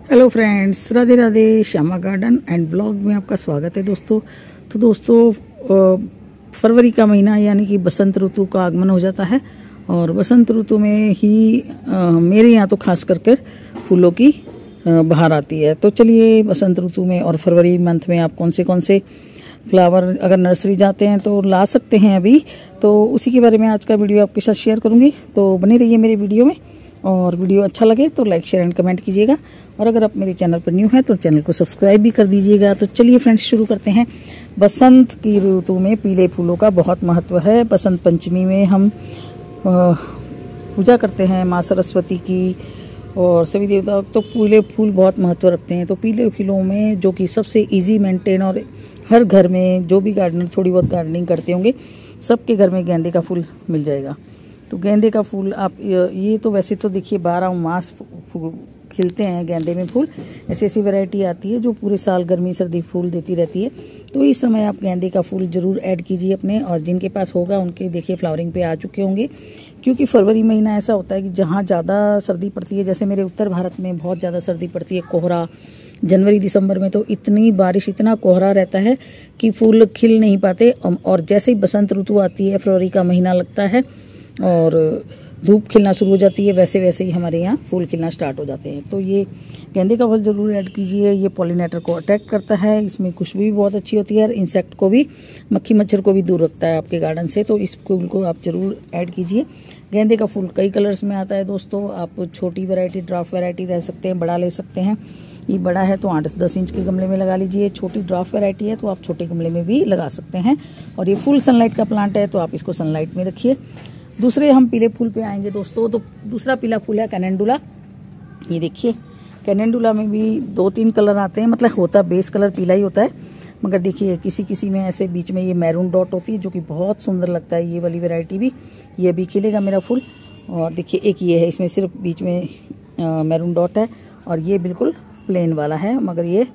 Hello friends, Radhe Radhe. Shyama garden and blog में आपका स्वागत है दोस्तों। तो दोस्तों, फरवरी का महीना यानी कि बसंत ऋतु का आगमन हो जाता है और बसंत ऋतु में ही मेरे यहाँ तो खास करके फूलों की बहार आती है। तो चलिए, बसंत ऋतु में और फरवरी मंथ में आप कौन से फ्लावर अगर नर्सरी जाते हैं तो ला सकते हैं अभी, तो उसी के बारे में आज का वीडियो आपके साथ शेयर करूँगी। तो बने रहिए मेरे वीडियो में, और वीडियो अच्छा लगे तो लाइक शेयर एंड कमेंट कीजिएगा, और अगर आप मेरे चैनल पर न्यू हैं तो चैनल को सब्सक्राइब भी कर दीजिएगा। तो चलिए फ्रेंड्स, शुरू करते हैं। बसंत की ऋतु में पीले फूलों का बहुत महत्व है। बसंत पंचमी में हम पूजा करते हैं माँ सरस्वती की, और सभी देवता तो पीले फूल बहुत महत्व रखते हैं। तो पीले फूलों में जो कि सबसे ईजी मेंटेन, और हर घर में जो भी गार्डनर थोड़ी बहुत गार्डनिंग करते होंगे सबके घर में गेंदे का फूल मिल जाएगा। तो गेंदे का फूल आप ये तो वैसे तो देखिए 12 मास खिलते हैं गेंदे में फूल। ऐसी ऐसी वैरायटी आती है जो पूरे साल गर्मी सर्दी फूल देती रहती है। तो इस समय आप गेंदे का फूल जरूर ऐड कीजिए अपने, और जिनके पास होगा उनके देखिए फ्लावरिंग पे आ चुके होंगे, क्योंकि फरवरी महीना ऐसा होता है कि जहाँ ज़्यादा सर्दी पड़ती है, जैसे मेरे उत्तर भारत में बहुत ज़्यादा सर्दी पड़ती है, कोहरा जनवरी दिसंबर में तो इतनी बारिश इतना कोहरा रहता है कि फूल खिल नहीं पाते। और जैसे ही बसंत ऋतु आती है, फरवरी का महीना लगता है और धूप खिलना शुरू हो जाती है, वैसे वैसे ही हमारे यहाँ फूल खिलना स्टार्ट हो जाते हैं। तो ये गेंदे का फूल ज़रूर ऐड कीजिए। ये पॉलिनेटर को अट्रैक्ट करता है, इसमें खुशबू भी बहुत अच्छी होती है, और इंसेक्ट को भी, मक्खी मच्छर को भी दूर रखता है आपके गार्डन से। तो इस फूल को आप ज़रूर ऐड कीजिए। गेंदे का फूल कई कलर्स में आता है दोस्तों। आप छोटी वैरायटी, ड्राफ्ट वैरायटी रह सकते हैं, बड़ा ले सकते हैं। ये बड़ा है तो 8-10 इंच के गमले में लगा लीजिए। छोटी ड्राफ्ट वैरायटी है तो आप छोटे गमले में भी लगा सकते हैं। और ये फुल सनलाइट का प्लांट है तो आप इसको सनलाइट में रखिए। दूसरे हम पीले फूल पे आएंगे दोस्तों। तो दूसरा पीला फूल है कैलेंडुला। ये देखिए, कैलेंडुला में भी 2-3 कलर आते हैं, मतलब होता बेस कलर पीला ही होता है, मगर देखिए किसी किसी में ऐसे बीच में ये मैरून डॉट होती है जो कि बहुत सुंदर लगता है। ये वाली वैरायटी भी, ये भी खिलेगा मेरा फूल। और देखिए एक ये है, इसमें सिर्फ बीच में मैरून डॉट है, और ये बिल्कुल प्लेन वाला है, मगर ये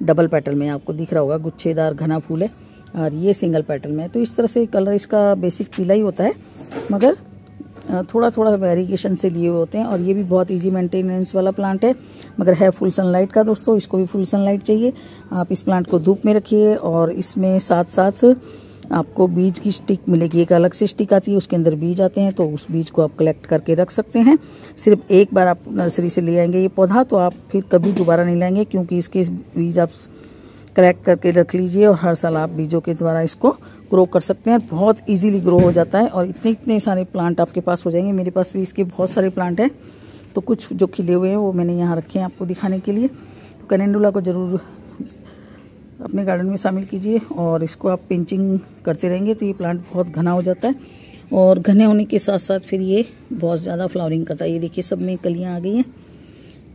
डबल पेटल में आपको दिख रहा होगा, गुच्छेदार घना फूल है, और ये सिंगल पेटल में है। तो इस तरह से कलर इसका बेसिक पीला ही होता है, मगर थोड़ा थोड़ा वेरिएशन से लिए हुए होते हैं। और ये भी बहुत इजी मेंटेनेंस वाला प्लांट है, मगर है फुल सनलाइट का दोस्तों। इसको भी फुल सनलाइट चाहिए। आप इस प्लांट को धूप में रखिए, और इसमें साथ साथ आपको बीज की स्टिक मिलेगी। एक अलग से स्टिक आती है, उसके अंदर बीज आते हैं, तो उस बीज को आप कलेक्ट करके रख सकते हैं। सिर्फ एक बार आप नर्सरी से ले आएंगे ये पौधा, तो आप फिर कभी दोबारा नहीं लाएंगे, क्योंकि इसके बीज आप कलेक्ट करके रख लीजिए, और हर साल आप बीजों के द्वारा इसको ग्रो कर सकते हैं। बहुत इजीली ग्रो हो जाता है, और इतने सारे प्लांट आपके पास हो जाएंगे। मेरे पास भी इसके बहुत सारे प्लांट हैं, तो कुछ जो खिले हुए हैं वो मैंने यहाँ रखे हैं आपको दिखाने के लिए। तो कैलेंडुला को ज़रूर अपने गार्डन में शामिल कीजिए, और इसको आप पिंचिंग करते रहेंगे तो ये प्लांट बहुत घना हो जाता है, और घने होने के साथ साथ फिर ये बहुत ज़्यादा फ्लावरिंग करता है। ये देखिए सब में कलियाँ आ गई हैं।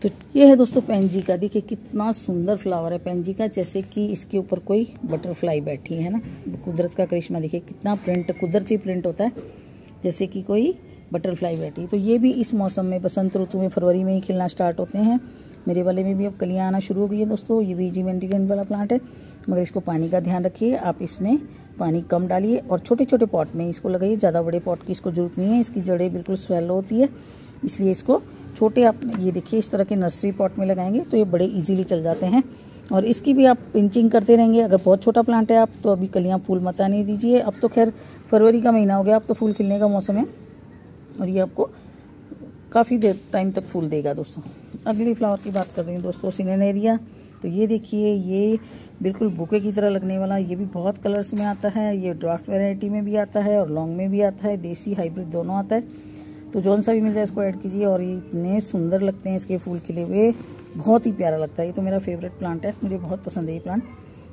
तो ये है दोस्तों पेंजी का। देखिए कितना सुंदर फ्लावर है पेंजी का, जैसे कि इसके ऊपर कोई बटरफ्लाई बैठी है ना। कुदरत का करिश्मा देखिए, कितना प्रिंट, कुदरती प्रिंट होता है, जैसे कि कोई बटरफ्लाई बैठी। तो ये भी इस मौसम में, बसंत ऋतु में, फरवरी में ही खिलना स्टार्ट होते हैं। मेरे वाले में भी अब कलियाँ आना शुरू हो गई है दोस्तों। ये भी जीमेंटिगन वाला प्लांट है, मगर इसको पानी का ध्यान रखिए। आप इसमें पानी कम डालिए, और छोटे छोटे पॉट में इसको लगाइए। ज़्यादा बड़े पॉट की इसको जरूरत नहीं है, इसकी जड़ें बिल्कुल स्वेलो होती है, इसलिए इसको छोटे आप ये देखिए इस तरह के नर्सरी पॉट में लगाएंगे तो ये बड़े इजीली चल जाते हैं। और इसकी भी आप पिंचिंग करते रहेंगे। अगर बहुत छोटा प्लांट है आप तो अभी कलियाँ फूल मत आने दीजिए। अब तो खैर फरवरी का महीना हो गया, अब तो फूल खिलने का मौसम है, और ये आपको काफ़ी देर टाइम तक फूल देगा दोस्तों। अगली फ्लावर की बात कर रही हूँ दोस्तों, सिनेरेरिया। तो ये देखिए, ये बिल्कुल बुके की तरह लगने वाला, ये भी बहुत कलर्स में आता है। ये ड्राफ्ट वैरायटी में भी आता है और लॉन्ग में भी आता है, देसी हाइब्रिड दोनों आता है। तो जौन सा भी मिल जाए इसको ऐड कीजिए। और ये इतने सुंदर लगते हैं इसके फूल खिले हुए, बहुत ही प्यारा लगता है। ये तो मेरा फेवरेट प्लांट है, मुझे बहुत पसंद है ये प्लांट।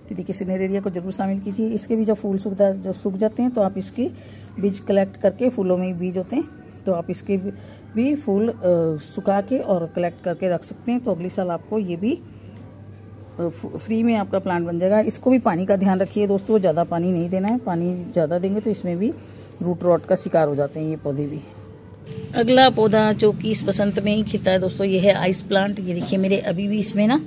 तो देखिए सिनेरेरिया को जरूर शामिल कीजिए। इसके भी जब फूल सूख जाते हैं तो आप इसके बीज कलेक्ट करके, फूलों में ही बीज होते हैं, तो आप इसके भी फूल सुखा के और कलेक्ट करके रख सकते हैं। तो अगली साल आपको ये भी फ्री में आपका प्लांट बन जाएगा। इसको भी पानी का ध्यान रखिए दोस्तों, ज़्यादा पानी नहीं देना है। पानी ज़्यादा देंगे तो इसमें भी रूट रॉट का शिकार हो जाते हैं ये पौधे भी। अगला पौधा जो कि इस बसंत में ही खिलता है दोस्तों, ये है आइस प्लांट। ये देखिए मेरे अभी भी इसमें ना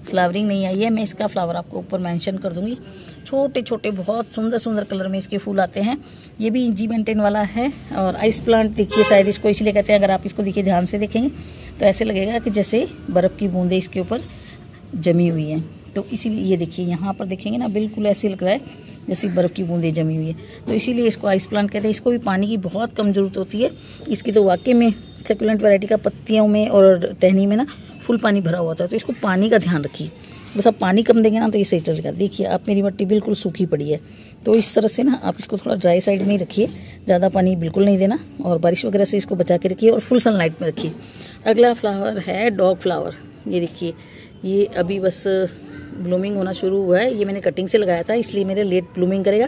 फ्लावरिंग नहीं आई है। मैं इसका फ्लावर आपको ऊपर मेंशन कर दूंगी। छोटे छोटे बहुत सुंदर सुंदर कलर में इसके फूल आते हैं। ये भी इंजी मेंटेन वाला है। और आइस प्लांट देखिए, शायद इसको इसलिए कहते हैं, अगर आप इसको देखिए ध्यान से देखेंगे तो ऐसे लगेगा कि जैसे बर्फ़ की बूंदें इसके ऊपर जमी हुई हैं। तो इसीलिए ये देखिए यहाँ पर देखेंगे ना, बिल्कुल ऐसे लग रहा है जैसे बर्फ़ की बूंदें जमी हुई है। तो इसीलिए इसको आइस प्लांट कहते हैं। इसको भी पानी की बहुत कम ज़रूरत होती है। इसकी तो वाकई में सक्यूलेंट वैरायटी का पत्तियों में और टहनी में ना फुल पानी भरा हुआ था। तो इसको पानी का ध्यान रखिए, बस आप पानी कम देंगे ना तो ये सही चलेगा। देखिए आप, मेरी मिट्टी बिल्कुल सूखी पड़ी है। तो इस तरह से ना आप इसको थोड़ा ड्राई साइड में ही रखिए, ज़्यादा पानी बिल्कुल नहीं देना, और बारिश वगैरह से इसको बचा के रखिए और फुल सनलाइट में रखिए। अगला फ्लावर है डॉग फ्लावर। ये देखिए, ये अभी बस ब्लूमिंग होना शुरू हुआ है। ये मैंने कटिंग से लगाया था, इसलिए मेरे लेट ब्लूमिंग करेगा।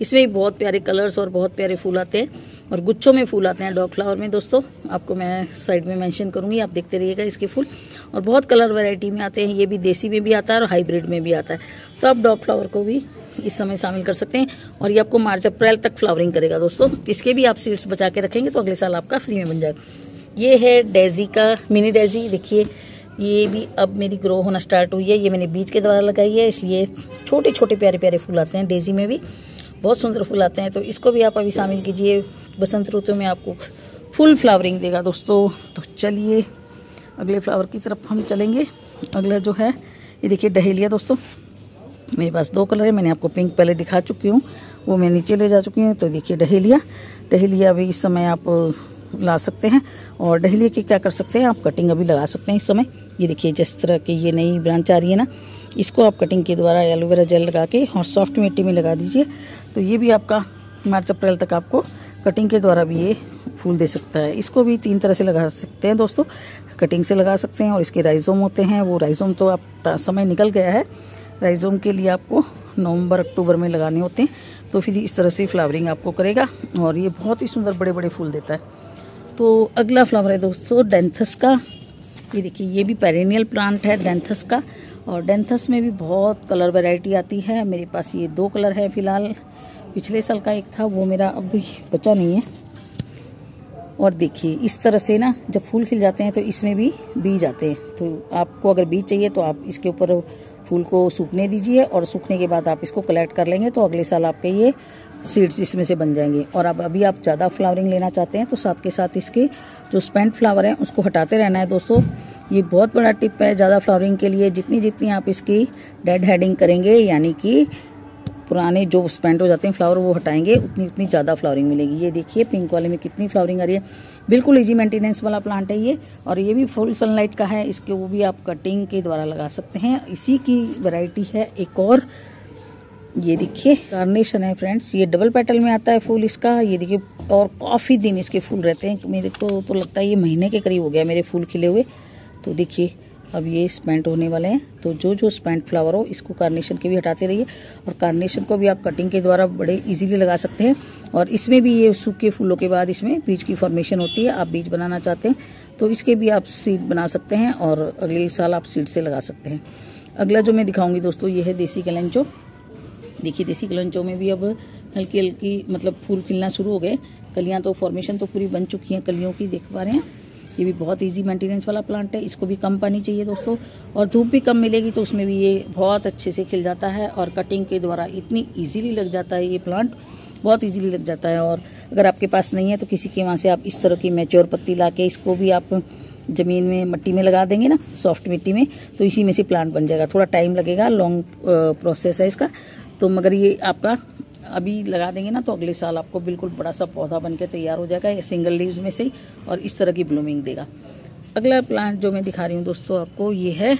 इसमें भी बहुत प्यारे कलर्स और बहुत प्यारे फूल आते हैं और गुच्छों में फूल आते हैं डॉग फ्लावर में। दोस्तों आपको मैं साइड में मेंशन करूंगी, आप देखते रहिएगा इसके फूल। और बहुत कलर वैरायटी में आते हैं। ये भी देसी में भी आता है और हाइब्रिड में भी आता है। तो आप डॉग फ्लावर को भी इस समय शामिल कर सकते हैं। और ये आपको मार्च अप्रैल तक फ्लावरिंग करेगा दोस्तों। इसके भी आप सीड्स बचा के रखेंगे तो अगले साल आपका फ्री में बन जाएगा। ये है डेजी का मिनी डेजी। देखिए ये भी अब मेरी ग्रो होना स्टार्ट हुई है। ये मैंने बीज के द्वारा लगाई है, इसलिए छोटे छोटे प्यारे प्यारे फूल आते हैं। डेजी में भी बहुत सुंदर फूल आते हैं। तो इसको भी आप अभी शामिल कीजिए। बसंत ऋतु में आपको फुल फ्लावरिंग देगा दोस्तों। तो चलिए अगले फ्लावर की तरफ हम चलेंगे। अगला जो है ये देखिए डहेलिया दोस्तों। मेरे पास 2 कलर है। मैंने आपको पिंक पहले दिखा चुकी हूँ, वो मैं नीचे ले जा चुकी हूँ। तो देखिए डहेलिया भी इस समय आप ला सकते हैं। और डहेलिया की क्या कर सकते हैं, आप कटिंग अभी लगा सकते हैं इस समय। ये देखिए जिस तरह की ये नई ब्रांच आ रही है ना, इसको आप कटिंग के द्वारा एलोवेरा जेल लगा के और सॉफ्ट मिट्टी में लगा दीजिए। तो ये भी आपका मार्च अप्रैल तक आपको कटिंग के द्वारा भी ये फूल दे सकता है। इसको भी 3 तरह से लगा सकते हैं दोस्तों। कटिंग से लगा सकते हैं और इसके राइजोम होते हैं। वो राइजोम तो आप समय निकल गया है। राइजोम के लिए आपको नवंबर अक्टूबर में लगाने होते हैं। तो फिर इस तरह से फ्लावरिंग आपको करेगा और ये बहुत ही सुंदर बड़े बड़े फूल देता है। तो अगला फ्लावर है दोस्तों डेंथस का। ये देखिए ये भी पेरेनियल प्लांट है डेंथस का। और डेंथस में भी बहुत कलर वैरायटी आती है। मेरे पास ये 2 कलर है फिलहाल। पिछले साल का एक था, वो मेरा अभी बचा नहीं है। और देखिए इस तरह से ना जब फूल खिल जाते हैं तो इसमें भी बीज आते हैं। तो आपको अगर बीज चाहिए तो आप इसके ऊपर फूल को सूखने दीजिए और सूखने के बाद आप इसको कलेक्ट कर लेंगे। तो अगले साल आपके ये सीड्स इसमें से बन जाएंगे। और अब अभी आप ज़्यादा फ्लावरिंग लेना चाहते हैं तो साथ के साथ इसके जो स्पेंट फ्लावर हैं उसको हटाते रहना है दोस्तों। ये बहुत बड़ा टिप है ज़्यादा फ्लावरिंग के लिए। जितनी जितनी आप इसकी डेड हेडिंग करेंगे, यानी कि पुराने जो स्पेंट हो जाते हैं फ्लावर वो हटाएंगे, उतनी उतनी ज़्यादा फ्लावरिंग मिलेगी। ये देखिए पिंक वाले में कितनी फ्लावरिंग आ रही है। बिल्कुल इजी मेंटेनेंस वाला प्लांट है ये। और ये भी फुल सनलाइट का है। इसके वो भी आप कटिंग के द्वारा लगा सकते हैं। इसी की वैरायटी है एक और, ये देखिए कार्नेशन है फ्रेंड्स। ये डबल पेटल में आता है फूल इसका। ये देखिए और काफ़ी दिन इसके फूल रहते हैं। मेरे को तो लगता है ये महीने के करीब हो गया मेरे फूल खिले हुए। तो देखिए अब ये स्पेंट होने वाले हैं। तो जो स्पेंट फ्लावर हो इसको कार्नेशन के भी हटाते रहिए। और कार्नेशन को भी आप कटिंग के द्वारा बड़े इजीली लगा सकते हैं। और इसमें भी ये सूखे फूलों के बाद इसमें बीज की फॉर्मेशन होती है। आप बीज बनाना चाहते हैं तो इसके भी आप सीड बना सकते हैं और अगले साल आप सीड से लगा सकते हैं। अगला जो मैं दिखाऊंगी दोस्तों ये है देसी कलेंचो। देखिए देसी कलेंचो में भी अब हल्की हल्की मतलब फूल खिलना शुरू हो गए। कलियाँ तो फॉर्मेशन तो पूरी बन चुकी हैं कलियों की, देख पा रहे हैं। ये भी बहुत इजी मेंटेनेंस वाला प्लांट है। इसको भी कम पानी चाहिए दोस्तों और धूप भी कम मिलेगी तो उसमें भी ये बहुत अच्छे से खिल जाता है। और कटिंग के द्वारा इतनी इजीली लग जाता है ये प्लांट, बहुत इजीली लग जाता है। और अगर आपके पास नहीं है तो किसी के वहाँ से आप इस तरह की मैच्योर पत्ती ला के इसको भी आप ज़मीन में मट्टी में लगा देंगे ना, सॉफ्ट मिट्टी में, तो इसी में से प्लांट बन जाएगा। थोड़ा टाइम लगेगा, लॉन्ग प्रोसेस है इसका। तो मगर ये आपका अभी लगा देंगे ना तो अगले साल आपको बिल्कुल बड़ा सा पौधा बनकर तैयार हो जाएगा। ये सिंगल लीव्स में से ही और इस तरह की ब्लूमिंग देगा। अगला प्लांट जो मैं दिखा रही हूँ दोस्तों आपको ये है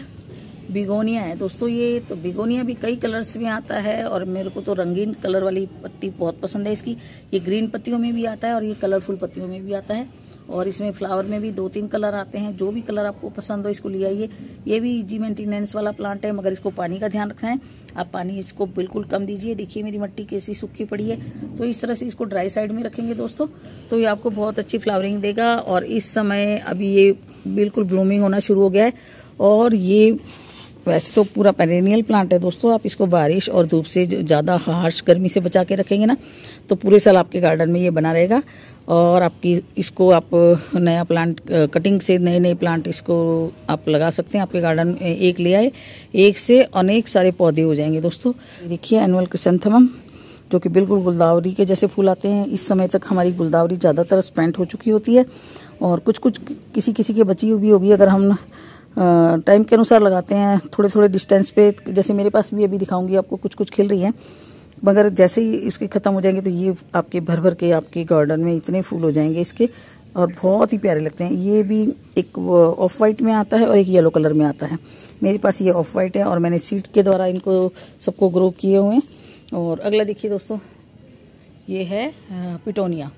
बिगोनिया है दोस्तों। ये तो बिगोनिया भी कई कलर्स में आता है और मेरे को तो रंगीन कलर वाली पत्ती बहुत पसंद है इसकी। ये ग्रीन पत्तियों में भी आता है और ये कलरफुल पत्तियों में भी आता है। और इसमें फ्लावर में भी 2-3 कलर आते हैं। जो भी कलर आपको पसंद हो इसको ले आइए। ये भी इजी मेंटेनेंस वाला प्लांट है मगर इसको पानी का ध्यान रखना है। आप पानी इसको बिल्कुल कम दीजिए। देखिए मेरी मिट्टी कैसी सूखी पड़ी है। तो इस तरह से इसको ड्राई साइड में रखेंगे दोस्तों तो ये आपको बहुत अच्छी फ्लावरिंग देगा। और इस समय अभी ये बिल्कुल ब्लूमिंग होना शुरू हो गया है और ये वैसे तो पूरा पेरेनियल प्लांट है दोस्तों, आप इसको बारिश और धूप से ज़्यादा हार्श गर्मी से बचा के रखेंगे ना तो पूरे साल आपके गार्डन में ये बना रहेगा। और आपकी इसको आप नया प्लांट कटिंग से नए प्लांट इसको आप लगा सकते हैं आपके गार्डन में। एक ले आए, एक से अनेक सारे पौधे हो जाएंगे दोस्तों। देखिए एनुअल क्रिसेंथेमम जो कि बिल्कुल गुलदावरी के जैसे फूल आते हैं। इस समय तक हमारी गुलदावरी ज़्यादातर स्पेंट हो चुकी होती है और कुछ किसी के बची हुई होगी। अगर हम टाइम के अनुसार लगाते हैं थोड़े थोड़े डिस्टेंस पे, जैसे मेरे पास भी अभी दिखाऊंगी आपको कुछ खिल रही हैं, मगर जैसे ही इसके ख़त्म हो जाएंगे तो ये आपके भर के आपके गार्डन में इतने फूल हो जाएंगे इसके, और बहुत ही प्यारे लगते हैं। ये भी एक ऑफ वाइट में आता है और एक येलो कलर में आता है। मेरे पास ये ऑफ वाइट है और मैंने सीड के द्वारा इनको सबको ग्रो किए हुए हैं। और अगला देखिए दोस्तों, ये है पिटोनिया।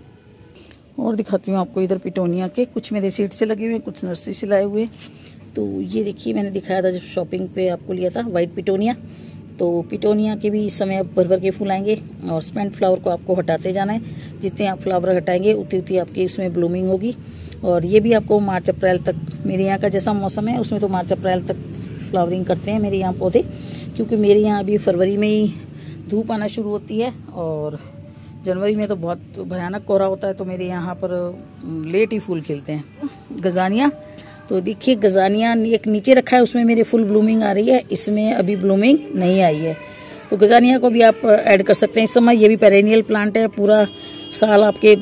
और दिखाती हूँ आपको इधर पिटोनिया के कुछ मेरे सीड से लगे हुए हैं, कुछ नर्सरी से लाए हुए। तो ये देखिए मैंने दिखाया था जब शॉपिंग पे आपको लिया था वाइट पिटोनिया। तो पिटोनिया के भी इस समय अब भर के फूल आएंगे और स्पेंट फ्लावर को आपको हटाते जाना है। जितने आप फ्लावर हटाएंगे उतनी आपकी उसमें ब्लूमिंग होगी। और ये भी आपको मार्च अप्रैल तक, मेरे यहाँ का जैसा मौसम है उसमें तो मार्च अप्रैल तक फ्लावरिंग करते हैं मेरे यहाँ पौधे, क्योंकि मेरे यहाँ अभी फरवरी में ही धूप आना शुरू होती है और जनवरी में तो बहुत भयानक कोहरा होता है। तो मेरे यहाँ पर लेट ही फूल खिलते हैं। गजानिया, तो देखिए गजानिया एक नीचे रखा है, उसमें मेरे फुल ब्लूमिंग आ रही है, इसमें अभी ब्लूमिंग नहीं आई है। तो गजानिया को भी आप ऐड कर सकते हैं इस समय। ये भी पेरेनियल प्लांट है, पूरा साल आपके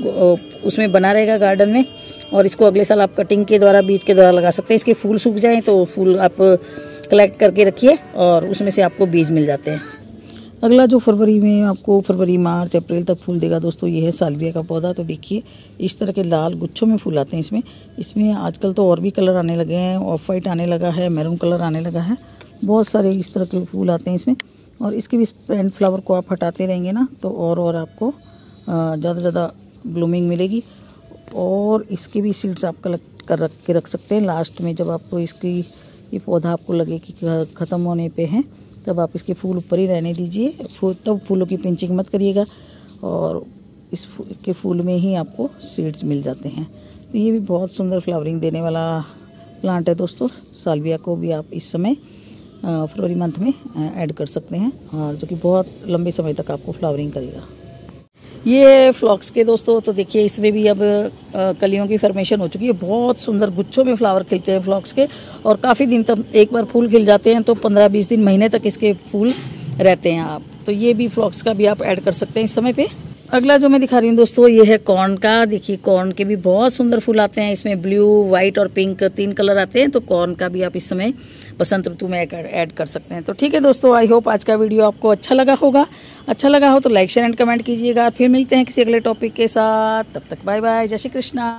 उसमें बना रहेगा गार्डन में। और इसको अगले साल आप कटिंग के द्वारा, बीज के द्वारा लगा सकते हैं। इसके फूल सूख जाएं तो फूल आप कलेक्ट करके रखिए और उसमें से आपको बीज मिल जाते हैं। अगला जो फरवरी में आपको फरवरी मार्च अप्रैल तक फूल देगा दोस्तों, ये है साल्विया का पौधा। तो देखिए इस तरह के लाल गुच्छों में फूल आते हैं इसमें आजकल तो और भी कलर आने लगे हैं, ऑफ वाइट आने लगा है, मैरून कलर आने लगा है, बहुत सारे इस तरह के फूल आते हैं इसमें। और इसके भी स्पेंट फ्लावर को आप हटाते रहेंगे ना तो और आपको ज़्यादा ब्लूमिंग मिलेगी। और इसके भी सीड्स आप कलेक्ट कर रख सकते हैं। लास्ट में जब आपको इसकी ये पौधा आपको लगे कि ख़त्म होने पे हैं तब आप इसके फूल ऊपर ही रहने दीजिए, तब फूलों की पिंचिंग मत करिएगा और इसके फूल में ही आपको सीड्स मिल जाते हैं। तो ये भी बहुत सुंदर फ्लावरिंग देने वाला प्लांट है दोस्तों। साल्विया को भी आप इस समय फरवरी मंथ में ऐड कर सकते हैं और जो कि बहुत लंबे समय तक आपको फ्लावरिंग करेगा। ये फ्लॉक्स के दोस्तों, तो देखिए इसमें भी अब कलियों की फॉर्मेशन हो चुकी है। बहुत सुंदर गुच्छों में फ्लावर खिलते हैं फ्लॉक्स के और काफ़ी दिन तक, एक बार फूल खिल जाते हैं तो 15-20 दिन, महीने तक इसके फूल रहते हैं आप। तो ये भी फ्लॉक्स का भी आप ऐड कर सकते हैं इस समय पे। अगला जो मैं दिखा रही हूँ दोस्तों, ये है कॉर्न का। देखिए कॉर्न के भी बहुत सुंदर फूल आते हैं, इसमें ब्लू, वाइट और पिंक 3 कलर आते हैं। तो कॉर्न का भी आप इस समय बसंत ऋतु में ऐड कर सकते हैं। तो ठीक है दोस्तों, आई होप आज का वीडियो आपको अच्छा लगा होगा। अच्छा लगा हो तो लाइक शेयर एंड कमेंट कीजिएगा। फिर मिलते हैं किसी अगले टॉपिक के साथ, तब तक बाय बाय, जय श्री कृष्णा।